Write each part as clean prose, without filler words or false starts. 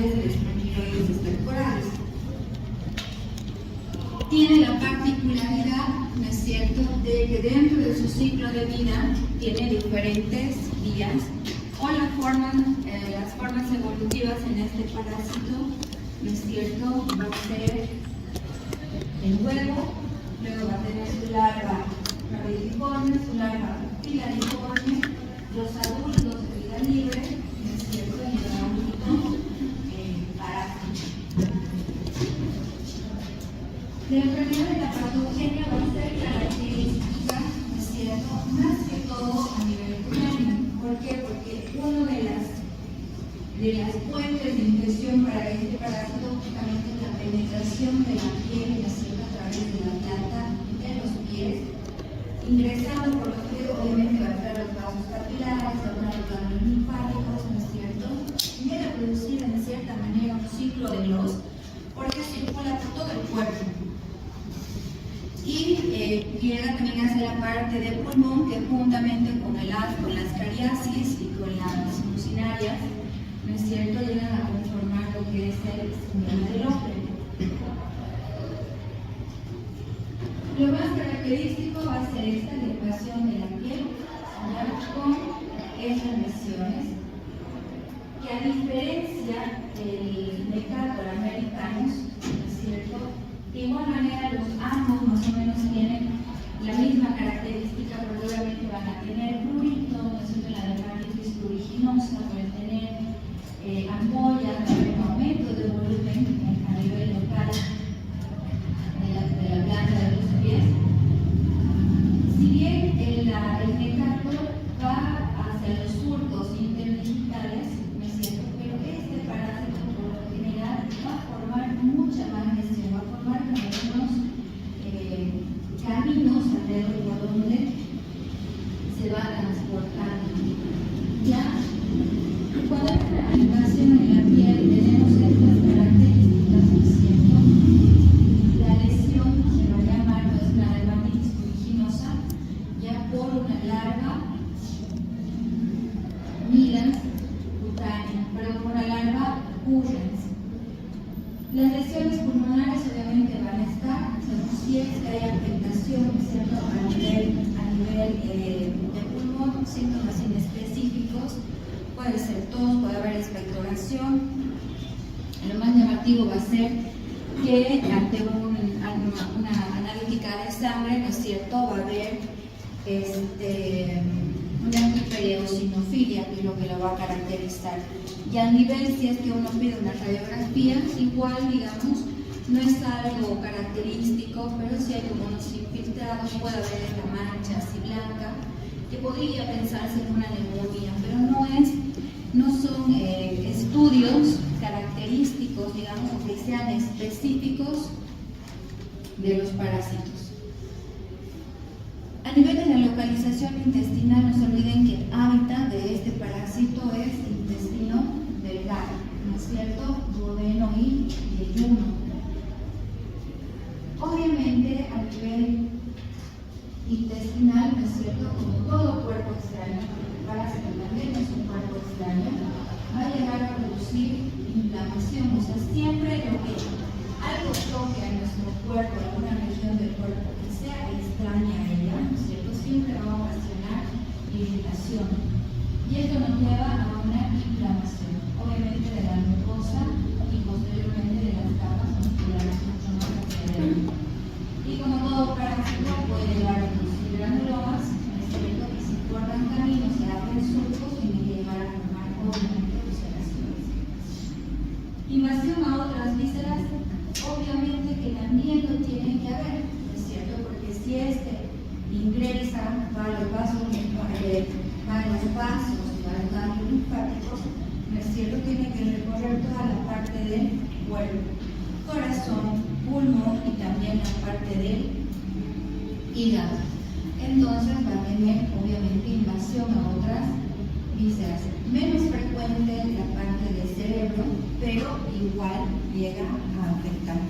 pares de espermatozoides temporales. Tiene la particularidad, ¿no es cierto?, de que dentro de su ciclo de vida tiene diferentes vías o las formas evolutivas en este parásito, ¿no es cierto?, va a ser el huevo, luego va a tener su larva caudiliforme, su larva pilariforme, los adultos de vida libre, ¿no es cierto?, y el adulto parásito. La enfermedad de la patogenia va a ser característica, ¿no es cierto?, más que todo a nivel cutáneo. ¿Por qué? Porque una de las fuentes de infección para este parásito justamente es la penetración de la piel, ¿no es cierto?, a través de la planta de los pies, ingresando por los pies, obviamente va a entrar los vasos capilares, va a entrar los ganglios linfáticos, ¿no es cierto?, y viene a producir en cierta manera un ciclo de Gauss, porque circula por todo el cuerpo. Y llega también hacia la parte del pulmón, que juntamente con las cariasis y con las mucinarias, ¿no es cierto?, llegan a conformar lo que es el síndrome del hombre. Lo más característico va a ser esta elevación de la piel, ¿ya?, con estas lesiones, que a diferencia del Necator americanus, ¿no es cierto?, de igual manera los ambos más o menos tienen la misma característica, porque obviamente van a tener prurito, ¿no es cierto?, la dermatitis pruriginosa, pueden tener ampollas, un aumento de volumen a nivel local de la planta de los pies. Si bien el Necator va hacia los surcos interdigitales, ¿no es cierto?, pero este parásito por lo general va a formar mucha más lesión, va a formar algunos caminos alrededor por donde se va transportando. Ya cuando hay una invasión en la piel tenemos estas características, ¿no es cierto? La lesión se va a llamar nuestra dermatitis pruriginosa, ya por una larva Milans cutánea, pero por una larva Urens. Las lesiones pulmonares obviamente van a estar, si es que hay afectación, ¿no es cierto?, a nivel de pulmón, síntomas inespecíficos, puede ser tos, puede haber expectoración. Lo más llamativo va a ser que ante una analítica de sangre, ¿no es cierto?, va a haber una hipereosinofilia, que es lo que lo va a caracterizar. Y a nivel, si es que uno pide una radiografía, igual, digamos, no es algo característico, pero si hay como unos infiltrados, puede haber esta mancha así blanca, que podría pensarse en una neumonía, pero no son estudios característicos, digamos, que sean específicos de los parásitos. A nivel de la localización intestinal, no se olviden que el hábitat de este parásito es intestino delgado, ¿no es cierto?, duodeno y yeyuno. Obviamente, a nivel intestinal, ¿no es cierto?, como todo cuerpo extraño, porque el parásito también es un cuerpo extraño, va a llegar a producir inflamación. O sea, siempre lo que algo toque a nuestro cuerpo, alguna región del cuerpo que sea extraña a ella, ¿no es cierto?, siempre va a ocasionar irritación. Y esto nos lleva a una inflamación, obviamente de la mucosa y posteriormente de las capas musculares mucho más hacia. Y como todo parásito puede llevar a producir granulomas, es cierto que si cortan caminos, se abren surcos, tiene que llevar a formar obviamente ulceraciones. Invasión a otras vísceras, obviamente que también lo tiene que haber, es cierto, porque si ingresa para los vasos, para los ganglios linfáticos, ¿no es cierto?, tiene que recorrer toda la parte del cuerpo, corazón, pulmón y también la parte del hígado. Entonces va a tener obviamente invasión a otras vísceras. Menos frecuente la parte del cerebro, pero igual llega a afectar.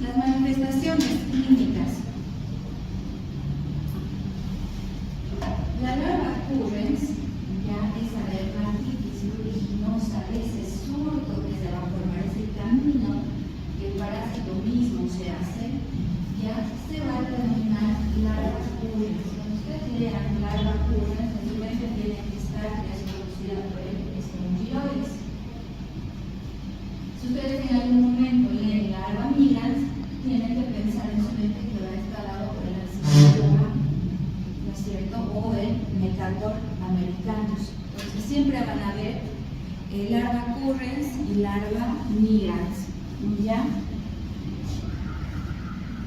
Las manifestaciones clínicas. La larva Urens, ya esa dermatitis pruriginosa, larva migrans, tienen que pensar en su mente que va escalado por el Acinetobacter, ¿no es cierto? O el Mercator americanus. Entonces siempre van a ver larva currens y larva migrans, ¿ya?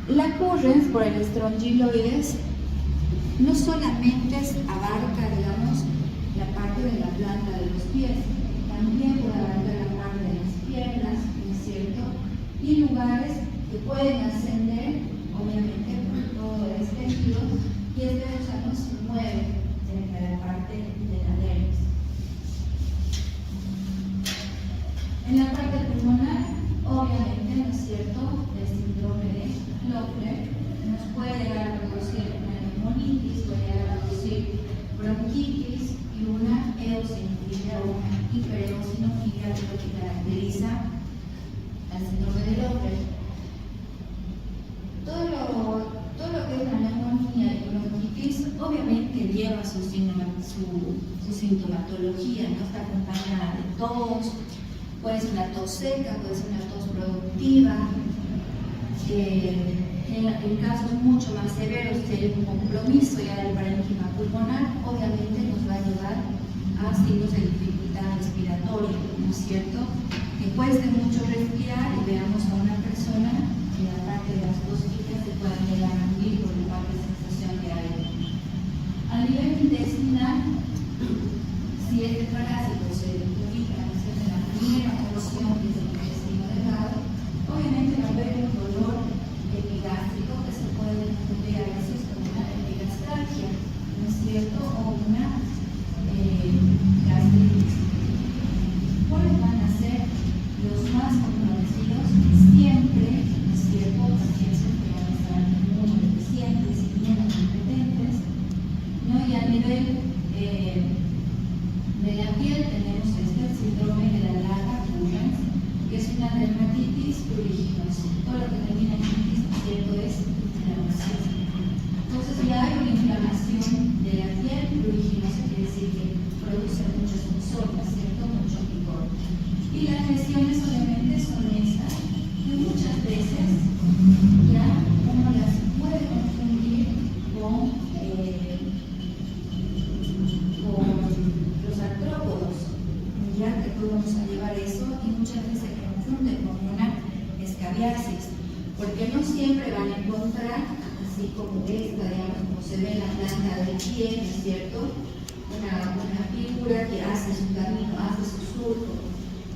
La currens por el strongyloides no solamente abarca, digamos, la parte de la planta de los pies, también puede abarcar la parte de las piernas, ¿no es cierto? Y lugares que pueden ascender, obviamente, por todo el tejido, y este gusano se mueve en la parte de la dermis. En la parte pulmonar, obviamente, ¿no es cierto?, el síndrome de Loeffler nos puede llegar a producir una neumonitis, puede llegar a producir bronquitis y una eosinofilia o una hipereosinofilia, que es lo que caracteriza al síndrome de Loeffler. Todo lo que es la neumonía y bronquitis obviamente lleva su sintomatología, ¿no? Está acompañada de tos, puede ser una tos seca, puede ser una tos productiva. En casos mucho más severos, si hay un compromiso ya del parénquima pulmonar, obviamente nos va a llevar a signos de dificultad respiratoria, ¿no es cierto? Que cueste mucho respirar y veamos a una persona que aparte de las costillas se puedan llegar a hundir por la parte de sensación de aire. A nivel intestinal, si este parásito se ubica en la primera porción que es el intestino delgado, obviamente va a haber un dolor epigástrico que se puede confundir a veces con una epigastralgia, ¿no es cierto? O una gastritis. ¿Cuáles van a ser los más comprometidos? Siempre, ¿no es cierto?, pacientes que van a estar muy deficientes y bien competentes, ¿no? Y a nivel de la piel tenemos el síndrome de la larva currens, que es una dermatitis pruriginosa. Todo lo que termina en itis, ¿no es cierto?, es inflamación. Entonces ya hay una inflamación de la piel pruriginosa, quiere decir que produce mucho escozor, ¿no es cierto?, mucho picor. Y las lesiones obviamente son esas, que muchas veces ya uno las puede confundir con los artrópodos, ya que podemos llevar eso y muchas veces se confunde con una escabiasis, porque no siempre van a encontrar, así como esta, digamos, como se ve en la planta del pie, ¿no es cierto?, una figura que hace su camino, hace su surco.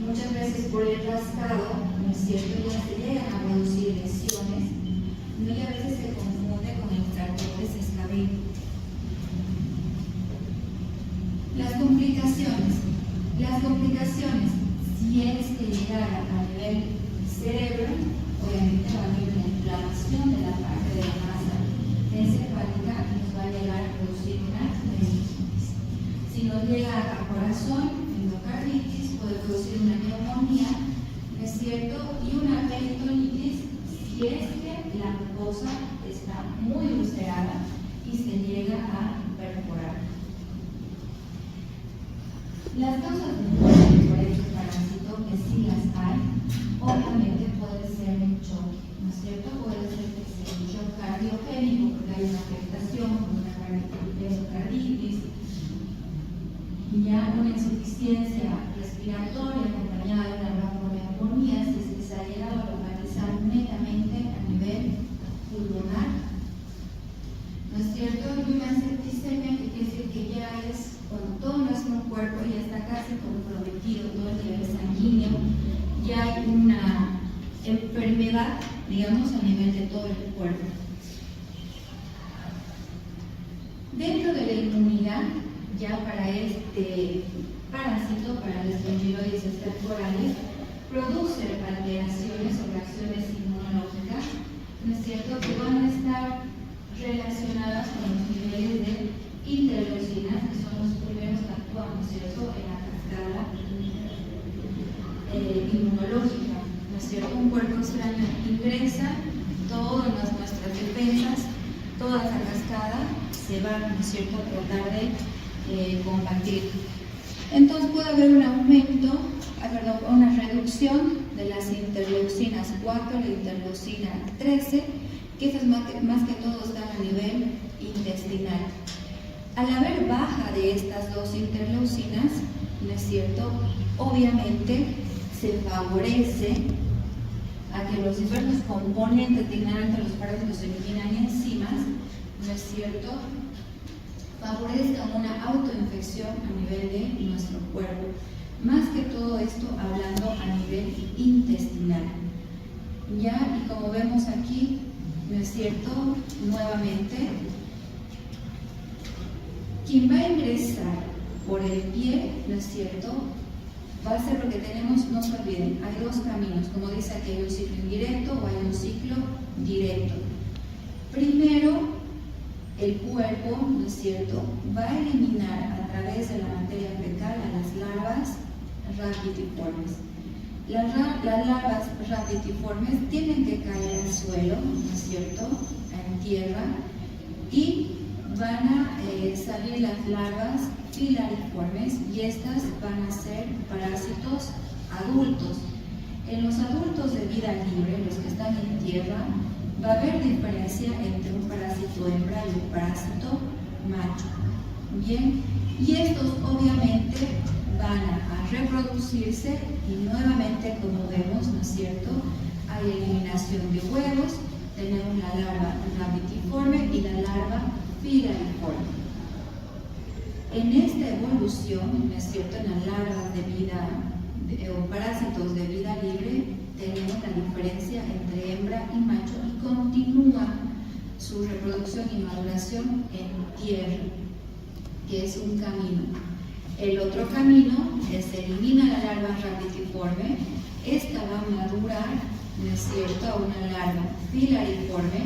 Muchas veces por el rascado, ¿no es cierto?, ya se llegan a producir lesiones, ¿no? Y a veces se confunde con el tractores escabílicos. Las complicaciones, si es que llegara a nivel cerebro, obviamente va a haber una inflamación de la parte de la masa encefálica y nos va a llegar a producir una meningitis. Si nos llega a corazón, endocarditis, puede producir una neumonía, ¿no es cierto?, y una peritonitis si es que la mucosa está muy ulcerada y se llega a perforar. Las causas de muerte por este parásito, que sí las hay, obviamente puede ser un choque, ¿no es cierto? Puede ser que sea un shock cardiogénico porque hay una afectación, como una endocarditis, ya una insuficiencia respiratoria acompañada de una bronconeumonía, si es que se ha llegado a localizar netamente a nivel pulmonar, ¿no es cierto? Y una septicemia, que quiere decir que ya es cuando todo nuestro cuerpo ya está casi comprometido, todo el nivel sanguíneo, ya hay una enfermedad, digamos, a nivel de todo el cuerpo. Dentro de la inmunidad, ya para este parásito, para los strongyloides estercorales, produce alteraciones o reacciones inmunológicas, ¿no es cierto?, que van a estar relacionadas con los niveles de interleucinas, que son los primeros que actúan, ¿no es cierto?, en la cascada inmunológica, ¿no es cierto? Un cuerpo extraño ingresa, todas nuestras defensas, toda la cascada se va, ¿no es cierto?, a tratar de combatir. Entonces puede haber un aumento, una reducción de las interleucinas 4 y interleucina 13, que estas más que todo están a nivel intestinal. Al haber baja de estas dos interleucinas, ¿no es cierto?, obviamente se favorece a que los diversos componentes que integran los parásitos se eliminan enzimas, ¿no es cierto?, favorezcan una autoinfección a nivel de nuestro cuerpo. Más que todo esto hablando a nivel intestinal. Ya, y como vemos aquí, ¿no es cierto?, nuevamente, quien va a ingresar por el pie, ¿no es cierto?, va a ser lo que tenemos, no se olviden, hay dos caminos, como dice aquí, hay un ciclo indirecto o hay un ciclo directo. Primero, el cuerpo, ¿no es cierto?, va a eliminar a través de la materia fecal a las larvas rapitiformes. Las larvas rapitiformes tienen que caer al suelo, ¿no es cierto?, en tierra, y van a salir las larvas filariformes, y estas van a ser parásitos adultos. En los adultos de vida libre, los que están en tierra, va a haber diferencia entre un parásito hembra y un parásito macho. Bien, y estos obviamente van a reproducirse, y nuevamente, como vemos, ¿no es cierto?, hay eliminación de huevos, tenemos la larva rapitiforme y la larva filariforme. En esta evolución, ¿no es cierto?, en las larvas de vida o parásitos de vida libre, tenemos la diferencia entre hembra y macho, y continúa su reproducción y maduración en tierra, que es un camino. El otro camino es se elimina la larva rapitiforme, esta va a madurar, ¿no es cierto?, a una larva filariforme,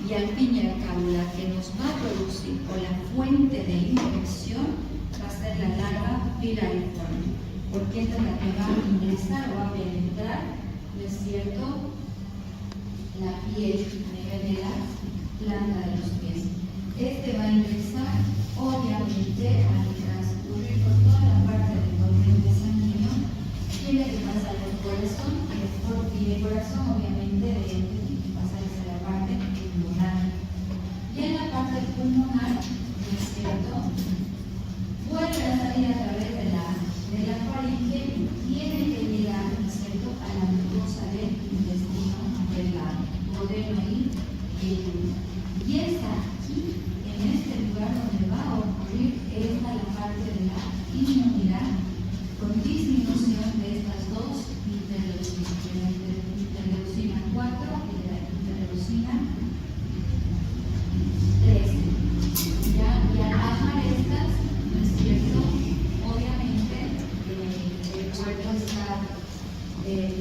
y al fin y al cabo la que nos va a producir o la fuente de infección va a ser la larva filariforme, porque esta es la que va a ingresar o va a penetrar, ¿no es cierto?, la piel a nivel de la planta de los pies. Este va a ingresar, obviamente, al transcurrir por toda la parte del torrente sanguíneo, tiene que pasar por el corazón, y el corazón obviamente tiene que pasar hacia la parte pulmonar. Y en la parte pulmonar, ¿no es cierto?, vuelve a salir a través de la faringe, y tiene que llegar, ¿no es cierto?, a la mucosa del intestino delgado, modelo ahí, y es aquí, en este lugar, donde va a ocurrir la parte de la inmunidad, con disminución de estas dos interleucinas, de la interleucina 4 y de la interleucina 13. Ya, y al bajar estas, ¿no es cierto?, obviamente el cuerpo está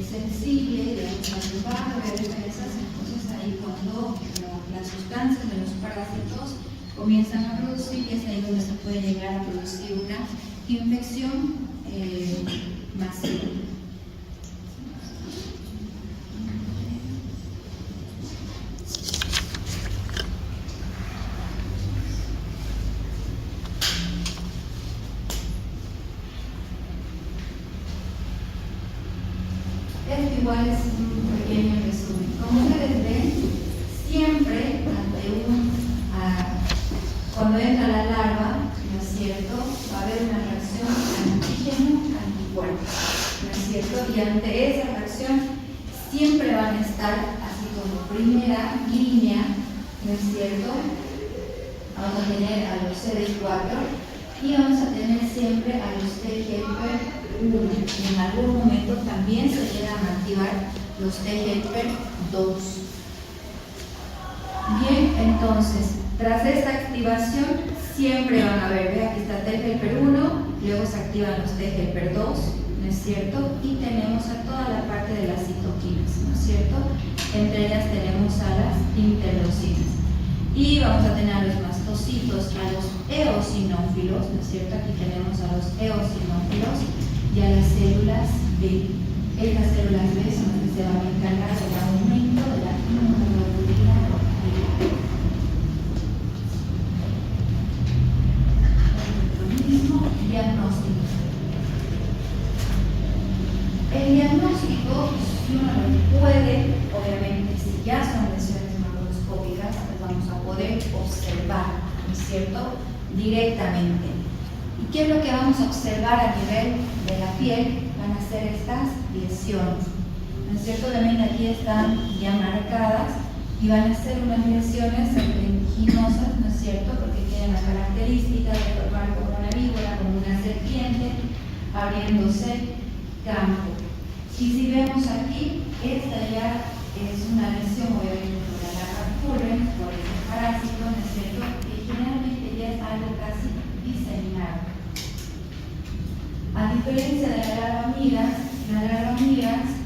sensible, va a haber defensas, entonces ahí cuando las sustancias de los parásitos comienzan a producir, y es ahí donde se puede llegar a producir una infección masiva. Esto igual es un pequeño resumen. Como ustedes ven, siempre cuando entra la larva, ¿no es cierto?, va a haber una reacción antígeno-anticuerpo, ¿no es cierto? Y ante esa reacción siempre van a estar así como primera línea, ¿no es cierto? Vamos a tener a los CD4 y vamos a tener siempre a los T-helper 1. Y en algún momento también se llegan a activar los T-helper 2. Bien, entonces, tras esta activación, siempre van a haber, ve, aquí está T-helper 1, luego se activan los T-helper 2, ¿no es cierto? Y tenemos a toda la parte de las citoquinas, ¿no es cierto? Entre ellas tenemos a las interleucinas. Y vamos a tener a los mastocitos, a los eosinófilos, ¿no es cierto? Aquí tenemos a los eosinófilos y a las células B. Estas células B son las que se van a encargar del aumento de la inmunoglobulina diagnóstico. El diagnóstico, si uno lo puede, obviamente ya son lesiones macroscópicas, las vamos a poder observar, ¿no es cierto?, directamente. ¿Y qué es lo que vamos a observar a nivel de la piel? Van a ser estas lesiones, ¿no es cierto? Obviamente aquí están ya marcadas y van a ser unas lesiones vertiginosas, ¿no es cierto?, porque tienen la característica de formar como una víbora, como una serpiente, abriéndose campo. Y si vemos aquí, esta ya es una lesión, obviamente, por la Lagerfurren, por ese parásito, ¿no es cierto?, que generalmente ya es algo casi diseminado. A diferencia de la larva miras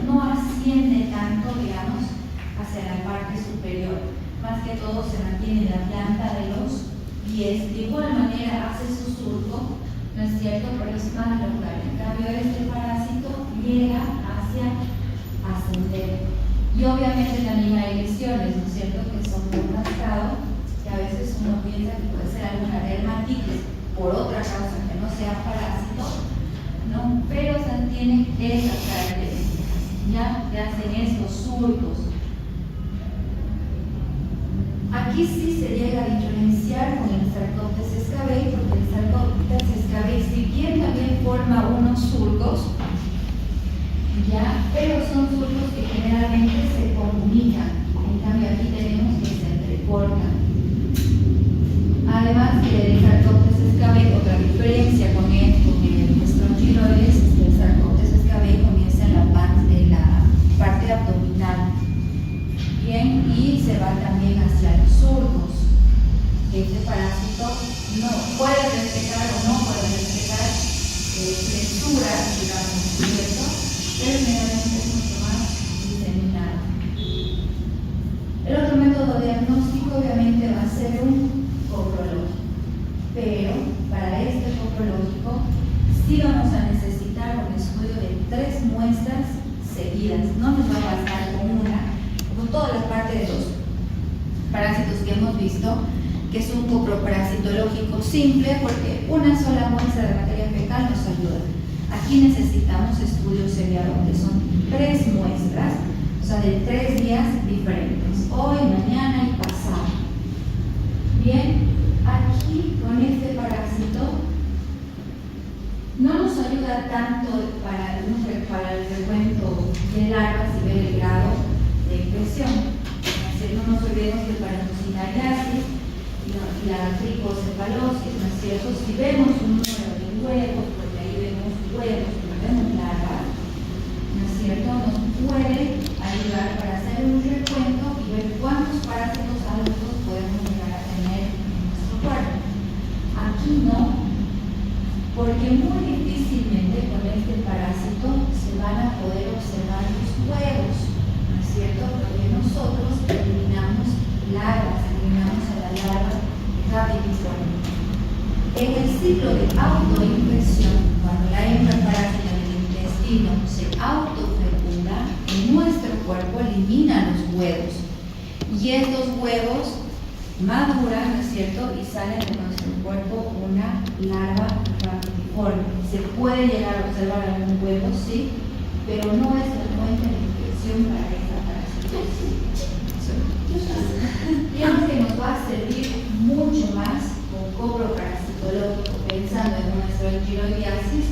no asciende tanto, digamos, hacia la parte superior. Más que todo se mantiene la planta de los pies. De igual manera hace su surco, ¿no es cierto?, pero es más local. En cambio, este parásito llega hacia ascender. Y obviamente también hay lesiones, ¿no es cierto?, que son por rascado, que a veces uno piensa que puede ser alguna dermatitis por otra causa que no sea parásito, ¿no? Pero tienen esas características, ya que hacen estos surcos. Aquí sí se llega a diferenciar con el Sarcoptes escabei, porque el Sarcoptes escabei, si bien también forma unos surcos, ya, pero son surcos que generalmente se comunican. En cambio aquí tenemos que se entrecortan. Además que el Sarcoptes escabei, otra diferencia con el Strongyloides es que el Sarcoptes escabei comienza en la parte abdominal. Bien, y se va también hacia los surcos. Este parásito no puede respetar o no puede respetar flesuras, digamos, ¿cierto?, pero generalmente es mucho más diseminado. El otro método diagnóstico obviamente va a ser un coprológico, pero para este coprológico sí vamos a necesitar un estudio de 3 muestras seguidas. No nos va a bastar con una, con toda la parte de los parásitos que hemos visto, que es un coproparasitológico simple, porque una sola muestra de materia fecal nos ayuda. Aquí necesitamos estudios seriados, que son 3 muestras, o sea, de 3 días diferentes, hoy, mañana y pasado. Bien, aquí con este parásito no nos ayuda tanto para el recuento de larvas y ver el grado de infección. No nos olvidemos que para la toxinariasis y la tricocefalosis, ¿no es cierto?, si vemos un número de huevos, porque ahí vemos huevos, no vemos larvas, ¿no es cierto?, nos puede ayudar para hacer un recuento y ver cuántos parásitos adultos podemos llegar a tener en nuestro cuerpo. Aquí no, porque muy difícilmente con este parásito se van a poder observar los huevos, ¿no es cierto?, porque nosotros eliminamos larvas, eliminamos a la larva capitiforme. En el ciclo de autoinfección, cuando la hembra parásita del intestino se autofecunda, en nuestro cuerpo elimina los huevos. Y estos huevos maduran, ¿no es cierto?, y salen de nuestro cuerpo una larva capitiforme. Se puede llegar a observar algún huevo, sí, pero no es la fuente de infección para esta parasitosis. Digamos que nos va a servir mucho más con cobro parasitológico, pensando en una strongyloidiasis,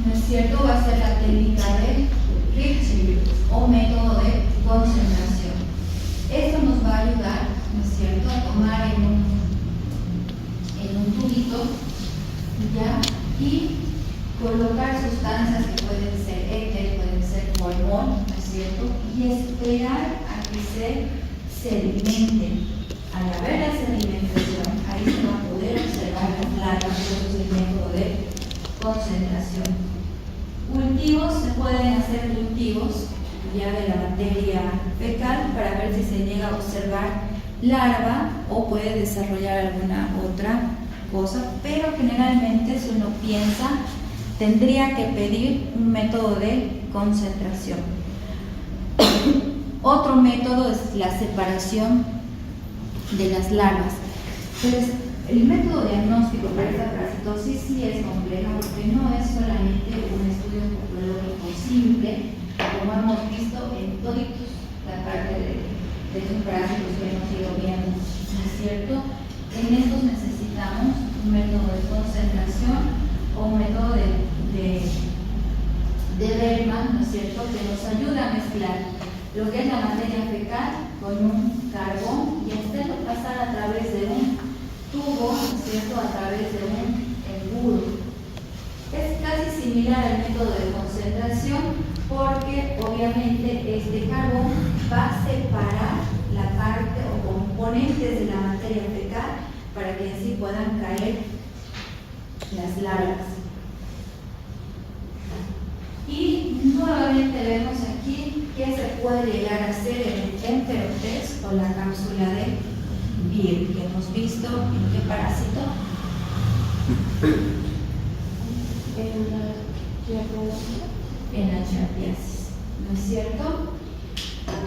¿no es cierto?, va a ser la técnica de Ritchie o método de concentración. Esto nos va a ayudar, ¿no es cierto?, a tomar en un tubito, ¿ya?, y colocar sustancias que pueden ser éter, pueden ser hormón, ¿no es cierto?, y esperar a que se sedimenten. Al haber la sedimentación, ahí se va a poder observar las larvas, eso es el método de concentración. Cultivos, se pueden hacer cultivos ya de la materia fecal para ver si se llega a observar larva o puede desarrollar alguna otra cosa, pero generalmente si uno piensa, tendría que pedir un método de concentración. Otro método es la separación de las larvas. Entonces, el método diagnóstico para esta parasitosis sí es complejo, porque no es solamente un estudio coprológico simple, como hemos visto en toda la parte de esos parásitos que hemos ido viendo, ¿no es cierto? En estos necesitamos un método de concentración o un método de Bellman, ¿no es cierto?, que nos ayuda a mezclar lo que es la materia fecal con un carbón y hacerlo pasar a través de un tubo, ¿no es cierto?, a través de un embudo. Es casi similar al método de concentración porque obviamente este carbón va a separar la parte o componentes de la materia fecal para que así puedan caer las larvas. Y nuevamente vemos aquí que se puede llegar a hacer en el enterotest o la cápsula de Beer, que hemos visto en qué parásito. En la Giardiasis, ¿no es cierto?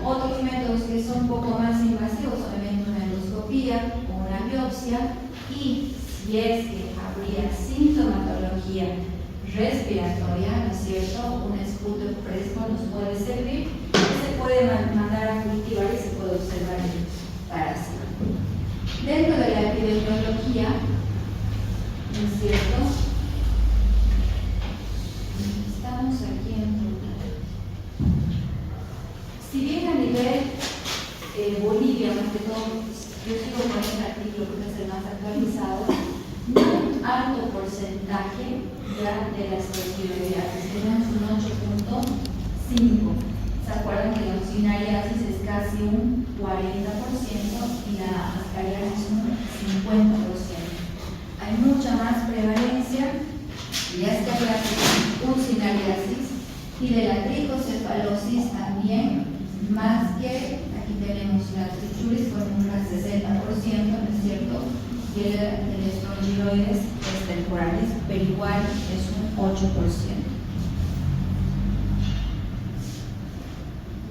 Otros métodos que son un poco más invasivos, obviamente una endoscopía o una biopsia, y si es que habría sintomatología respiratoria, ¿no es cierto?, un esputo fresco nos puede servir, se puede mandar a cultivar y se puede observar el parásito. Dentro de la epidemiología, ¿no es cierto?, estamos aquí en total. Si bien a nivel Bolivia, más que todo, yo sigo con este artículo porque es el más actualizado, no hay un alto porcentaje ya de las toxicidades, tenemos un 8.5. ¿Se acuerdan que la oxinariasis es casi un 40% y la ascariasis un 50%? Hay mucha más prevalencia de ascariasis, ucinariasis y de la tricocefalosis también, más que aquí tenemos la trichuris con un 60%, ¿no es cierto? Y el estrongiloides es temporalis, pero igual es un 8%.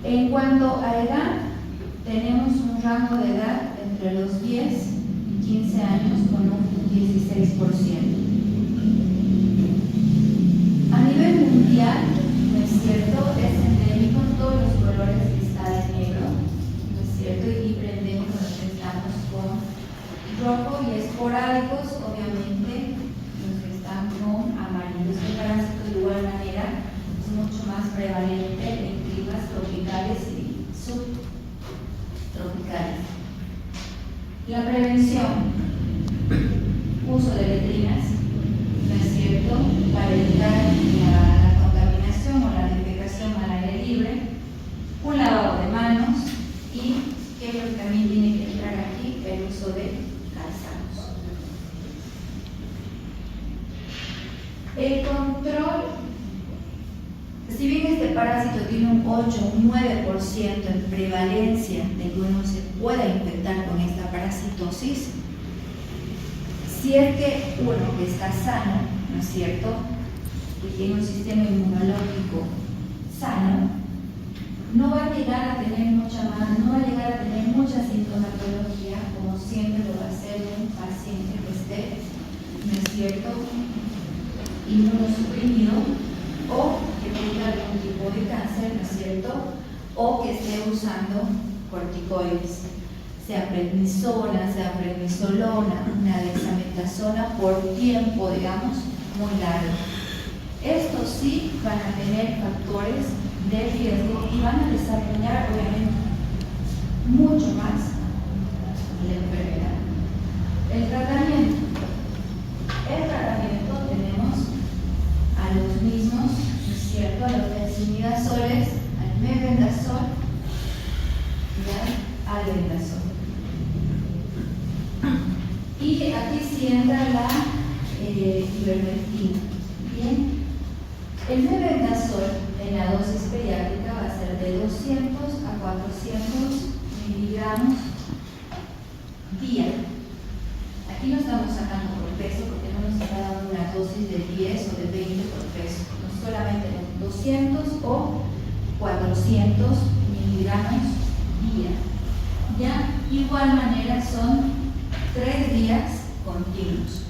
En cuanto a edad, tenemos un rango de edad entre los 10 y 15 años con un 16%. A nivel mundial, ¿no es cierto?, es endémico con todos los colores cristales negros, ¿no es cierto?, y prendemos los que estamos con rojo y esporádicos, obviamente, los que están con amarillos. El parásito de igual manera es mucho más prevalente en climas tropicales y subtropicales. La prevención, uso de letrinas, ¿no es cierto?, para evitar la contaminación o la defecación al aire libre, un lavado de manos y que también tiene que entrar aquí el uso de calzados. El control, si bien este parásito tiene un 8, un 9% en prevalencia de que uno se pueda infectar con esta parasitosis, si es que uno que está sano, ¿no es cierto?, que tiene un sistema inmunológico sano, no va a llegar a tener mucha sintomatología, como siempre lo va a hacer un paciente que esté, ¿no es cierto?, inmunosuprimido o que tenga algún tipo de cáncer, ¿no es cierto?, o que esté usando corticoides, sea prednisona, sea prednisolona, una dexametasona por tiempo, digamos, muy largo. Estos sí van a tener factores de riesgo y van a desarrollar, obviamente, mucho más la enfermedad. El tratamiento tenemos a los mismos, ¿no es cierto?, a los benzimidazoles, al mebendazol y al albendazol. Y aquí sí entra la ivermectina. Bien, el mebendazol en la dosis pediátrica va a ser de 200 a 400 miligramos día. Aquí no estamos sacando por peso porque no nos está dando una dosis de 10 o de 20 por peso, no solamente los 200 o 400 miligramos día. Ya, igual manera son 3 días continuos.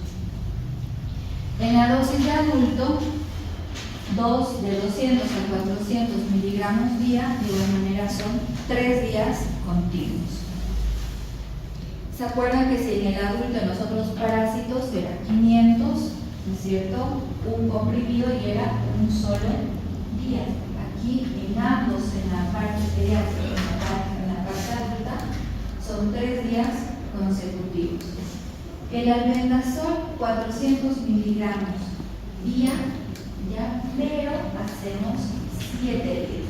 En la dosis de adulto 2 de 200 a 400 miligramos día, de igual manera son 3 días continuos. ¿Se acuerdan que si en el adulto en los otros parásitos era 500, ¿no es cierto? Un comprimido y era un solo día. Aquí en ambos, en la parte pediátrica, en la parte adulta, son 3 días consecutivos. El albendazol, 400 miligramos día, ¿ya? Pero hacemos 7 días.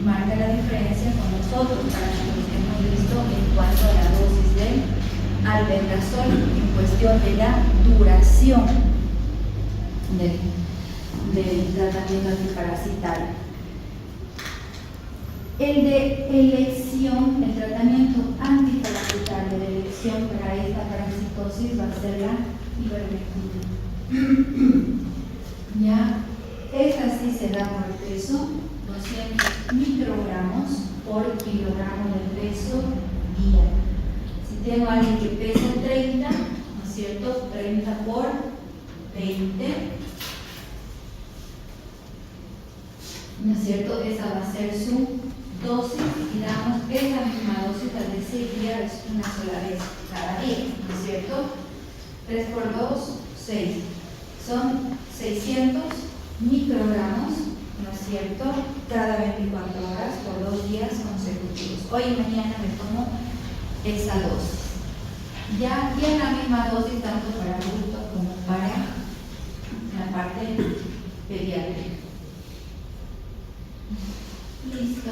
Marca la diferencia con los otros parásitos que hemos visto en cuanto a la dosis del albendazol en cuestión de la duración del tratamiento antiparasitario. El de elección, el tratamiento antiparasitario de elección para esta parasitosis va a ser la ivermectina. Ya, esta sí se da por peso, 200 microgramos por kilogramo de peso día. Si tengo a alguien que pesa 30, ¿no es cierto? 30 por 20, ¿no es cierto? Esa va a ser su dosis y damos esa misma dosis al decir días una sola vez cada día, ¿no es cierto? 3 por 2, 6. Son 600 microgramos, ¿no es cierto? Cada 24 horas por 2 días consecutivos. Hoy y mañana me tomo esa dosis. Ya tiene la misma dosis tanto para adultos como para la parte pediátrica. Listo.